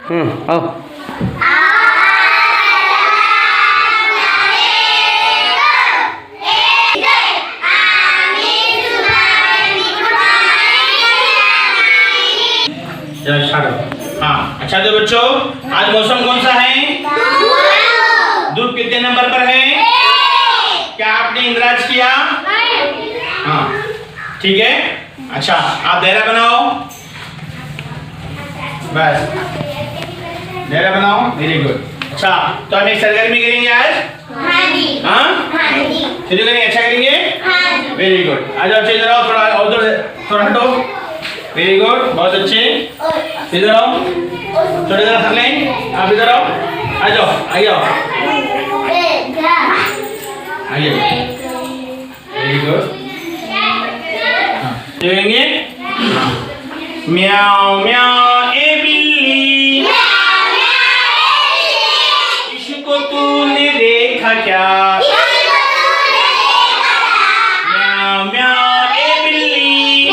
आओ। हाँ अच्छा तो बच्चों आज मौसम कौन सा है? धूप कितने नंबर पर है? क्या आपने इंद्राज किया? हाँ ठीक है। अच्छा आप दायरा बनाओ, बस दायरा बनाओ, वेरी गुड। अच्छा तो हम एक सरगर्मी करेंगे आज। हाँ शुरू करेंगे, अच्छा करेंगे, वेरी गुड। आ जाओ इधर आओ, थोड़ा उधर थोड़ा हटो, वेरी गुड, बहुत अच्छे। इधर आओ, थोड़ी इधर कर लें, आप इधर आओ, आ जाओ, आगे आओ, आगे, वेरी गुड। देखेंगे म्याओ म्याओ ए बिल्ली, इसको तूने देखा क्या? म्याओ म्याओ ए बिल्ली,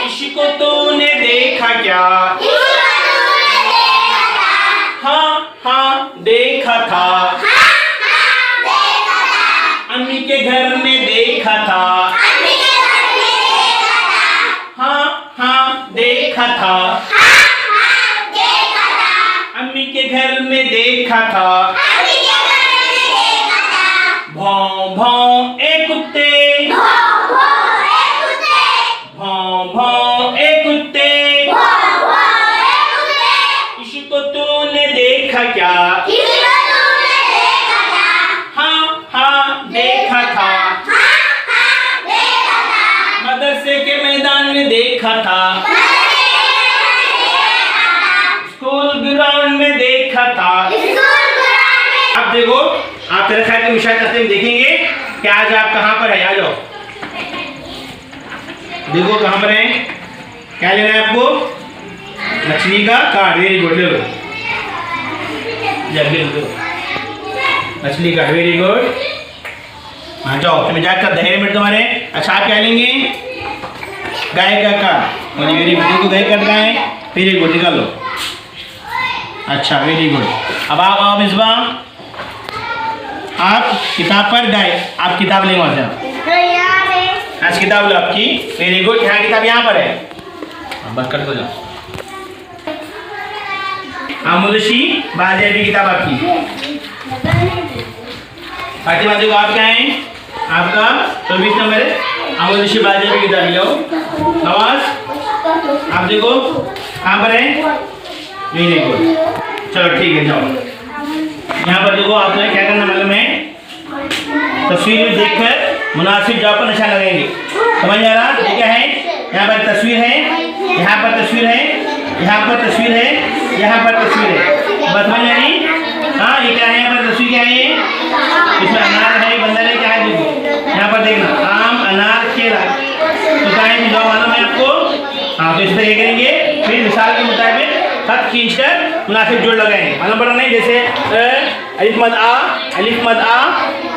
इसको तूने देखा क्या? हाँ हाँ देखा था, अम्मी के घर में देखा था। हाँ हाँ देखा था, अम्मी के घर में देखा था। भौं भौं ए कुत्ते, भौं भौं ए कुत्ते, इसको तूने देखा क्या? हाँ हाँ देखा था, मदरसे के मैदान में देखा था, स्कूल ग्राउंड में देखा था। अब देखो आप तेरे ख्याल के विषय करते देखेंगे कि आज आप कहाँ पर है। आ जाओ, देखो कहाँ पर है, क्या लेना है आपको? मछली का कार्ड, वेरी गुड, ले लो जल्दी लो मछली का, वेरी गुड। हाँ जाओ, तुम्हें जाकर धैर्य मिनट तुम्हारे। अच्छा आप क्या लेंगे? गाय का कार्ड, वेरी गुड, गाय का गाय, वेरी गुड, निकालो। अच्छा वेरी गुड। अब आप मिसबा, आप किताब पर गए, आप किताब लेंगे वहाँ से। आज किताब लो आपकी, वेरी गुड। यहाँ किताब यहाँ पर है, बस कर दो जाओ। आमुदशी बाजेबी किताब आपकी। फातिमा देखो आप क्या हैं, आपका 24 नंबर है, आमुदशी बाजेबी किताब लो। नवाज आप देखो कहाँ पर है, वेरी गुड, चलो ठीक है जाओ। यहाँ पर देखो आपने क्या करना मालूम है, तस्वीर में देखकर मुनासिब जगह पर निशान लगाएंगे। समझ आ रहा? ये क्या है? यहाँ पर तस्वीर है, यहाँ पर तस्वीर है, यहाँ पर तस्वीर है, यहाँ पर तस्वीर है, बस समझ आ रही? हाँ ये क्या है, यहाँ पर तस्वीर क्या है? इसमें अनार है, बंदर है, क्या है? देखो यहाँ पर देखना, आम अनार केला, तो क्या है जो मालूम है आपको? हाँ तो इस तरह करेंगे, फिर मिसाल के मुताबिक खत खींचकर मुनासिब जोड़ लगाएंगे। मालूम पड़ा नहीं? जैसे अलिफ मद आ, अलिफ मद आ,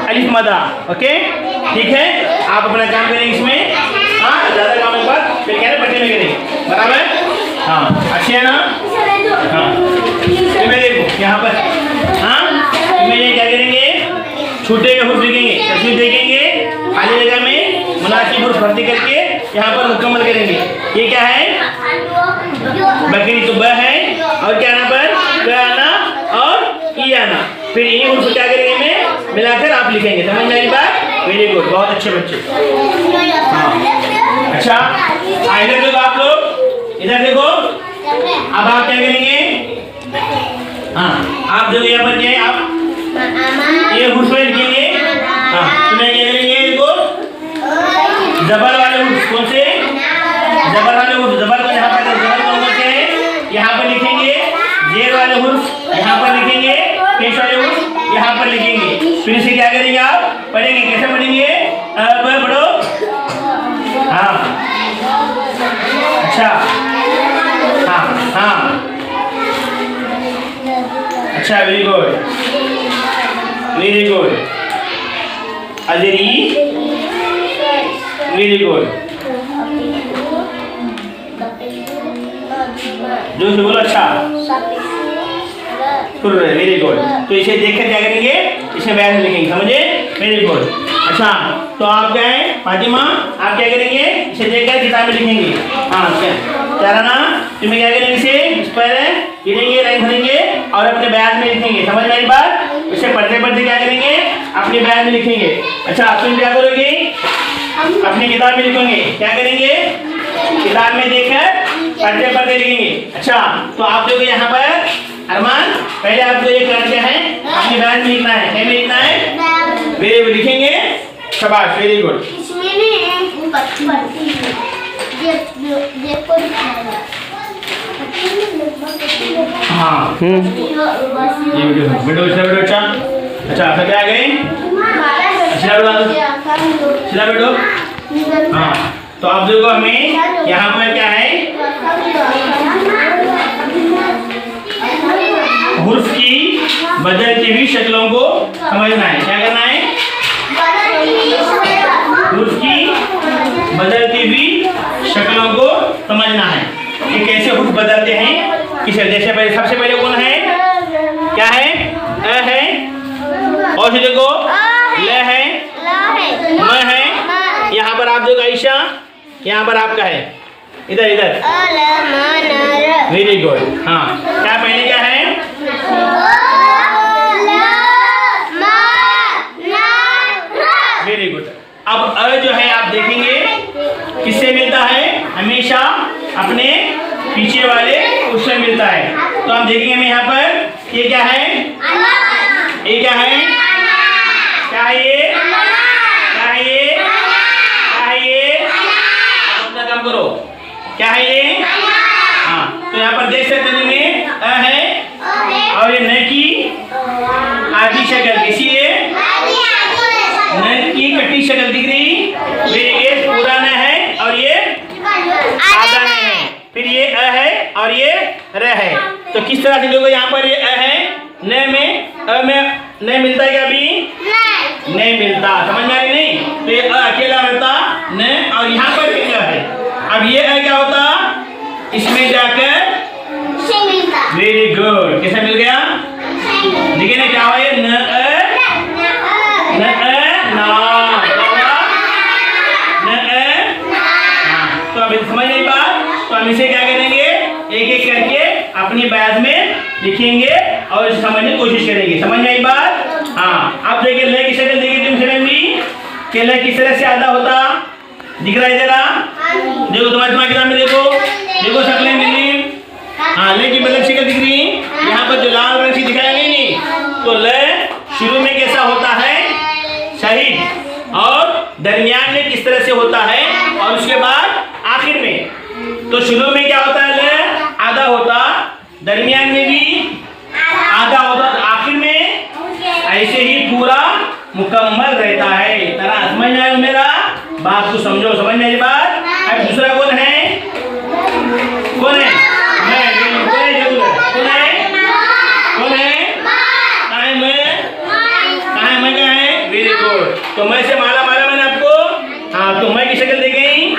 अलिफ मद आ, ओके ठीक है। आप अपना काम करेंगे इसमें, हाँ ज़्यादा काम के बाद फिर क्या है बच्चे में करेंगे, बराबर? हाँ अच्छे है ना? हाँ इसमें देखो यहाँ पर, हाँ इसमें ये क्या करेंगे, छूटे के हुर्फ लिखेंगे, तस्वीर देखेंगे, खाली जगह में मुनासिब हुर्फ भर्ती करके यहाँ पर मुकम्मल करेंगे। ये क्या है? बकरी तो ब है, और क्या आना पर आना और ई आना, फिर ये उनको क्या करेंगे में मिलाकर आप लिखेंगे। समझ में आई बात? वेरी गुड, बहुत अच्छे बच्चे। हाँ अच्छा इधर देखो आप लोग, इधर देखो। अब आप क्या करेंगे, हाँ आप देखो यहाँ पर क्या है, आप ये हुर्फ लिखेंगे। हाँ तुम्हें क्या करेंगे, देखो जबर वाले हुर्फ कौन से, जबर वाले हुर्फ, जबर को यहाँ पर जबर कौन से है, यहाँ पर लिखेंगे। जेर वाले हुर्फ यहाँ पर लिखेंगे, पेश वाले हुर्फ यहाँ पर लिखेंगे। फिर इसे क्या करेंगे, आप पढ़ेंगे, कैसे पढ़ेंगे? अब पढ़ो, हाँ अच्छा, हाँ हाँ अच्छा, वेरी गुड, वेरी गुड। अजरी, वेरी गुड। जोर से बोलो। अच्छा, वेरी गुड। तो इसे देखकर क्या करेंगे, इसे बयान में लिखेंगे, समझे? Very good. अच्छा, तो आप क्या है फातिमा, आप क्या करेंगे, इसे देखकर किताब में लिखेंगे। हाँ चाराना, तुम्हें क्या करेंगे, इस पर लिखेंगे, लाइन भरेंगे और अपने बयान में लिखेंगे। समझ में आई बात? इसे पढ़ते पढ़ते क्या करेंगे, अपने बयान में लिखेंगे। अच्छा, तुम क्या करोगे, अपनी किताब में लिखेंगे। क्या करेंगे, किताब में देखकर पढ़ते पढ़ते लिखेंगे। अच्छा, तो आप लोग यहाँ पर अरमान, पहले आपको ये करना क्या है, अपने बयान में लिखना है। क्या में लिखना है, वेरी गुड, लिखेंगे। शाबाश, वेरी गुड। हाँ ये वीडियो बैठो, अच्छा अच्छा, सब आ गए, सीधा बैठो। हाँ, तो आप देखो, हमें यहाँ पर क्या है, हुर्फ की बदलती हुई शक्लों को समझना है। क्या करना है, हुर्फ की बदलती हुई शक्लों को समझना है कि कैसे हुर्फ बदलते हैं। किसे, जैसे पहले सबसे पहले कौन है, क्या है, अ है, और फिर देखो ल है, म है। यहाँ पर आप देखो आयशा, यहाँ पर आपका है, इधर इधर, वेरी गुड। हाँ, क्या पहले क्या है, वेरी गुड। अब अ जो है आप देखेंगे किससे मिलता है, हमेशा अपने पीछे वाले उससे मिलता है। तो हम देखेंगे हमें यहाँ पर ये क्या है, ये क्या है, क्या है ये, क्या है ये, क्या है ये, अपना काम करो, क्या है ये। हाँ, तो यहाँ पर देख सकते हैं में अ है और ये न की आधी शक्ल, किसी न की कटी शक्ल दिख रही, ये पूरा न है और ये आधा न है, फिर ये अ है और ये र है। तो किस तरह से लोग यहाँ पर ये अ है, न में अ में न मिलता है क्या, अभी नहीं मिलता, समझ में आ रही नहीं? तो ये अ अकेला रहता न, और यहाँ पर भी अ है। अब ये अ क्या होता, इसमें जाकर वेरी गुड, कैसा मिल गया, देखिए ना क्या हुआ, ये न अ न अ ना, न अ। तो अब समझ नहीं बात, तो हम इसे क्या करेंगे, एक एक करके अपनी बयान में लिखेंगे और समझने की कोशिश करेंगे। समझ में आई बात? हाँ, अब देखिए ले की शक्ल देखिए, तुम समझ भी कि ले किस तरह से आधा होता दिख रहा है, जरा देखो, तुम्हारी किताब में देखो, देखो शक्लें मिली। हाँ, ले की मतलब शक्ल दिख रही, यहाँ पर जो लाल रंग से दिखाया नहीं, तो ले शुरू में कैसा होता है, सही, और दरमियान में किस तरह से होता है, और उसके बाद आखिर में। तो शुरू में क्या होता है, ले आधा होता, दरमियान में भी आधा होता, तो आखिर में ऐसे ही पूरा मुकम्मल रहता है। तरह समझ में आया मेरा बात को, समझो, समझ में आई बात। अब दूसरा कौन है, कौन है, मैं, कौन है, कौन है, कौन है, कहाँ है मैं, कहाँ है मैं, कहाँ है, वेरी गुड। तो मैं से माला माला मैंने आपको। हाँ, तो मैं की शक्ल देख गई,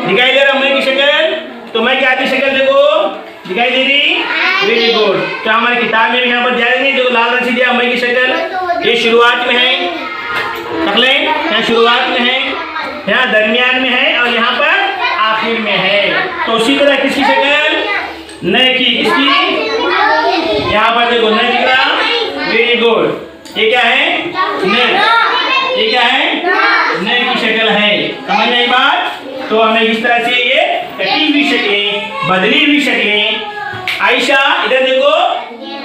दिखाई दे रहा मैं की शक्ल, तो मैं की आधी शक्ल देखो दिखाई दे रही, वेरी गुड। तो हमारी किताब में भी यहाँ पर जाएंगे, जो लाल रंग से दिया मैं की शक्ल, ये शुरुआत में है, शक्लें यहाँ शुरुआत में है, यहाँ दरमियान में है और यहाँ पर आखिर में है। तो उसी तरह किसकी शक्ल, न की, किसकी, यहाँ पर देखो न दिख रहा, वेरी गुड। ये क्या है, न, ये क्या है, न की शक्ल है। समझ में आई बात? तो हमें इस तरह से ये कटी हुई शक्लें, बदली हुई शक्लें, आयशा इधर देखो,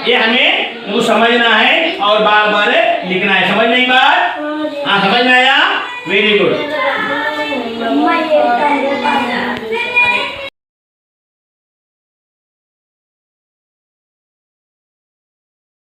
ये हमें वो समझना है और बार बार लिखना है। समझ में आई बात? हाँ, समझ में आया, वेरी गुड।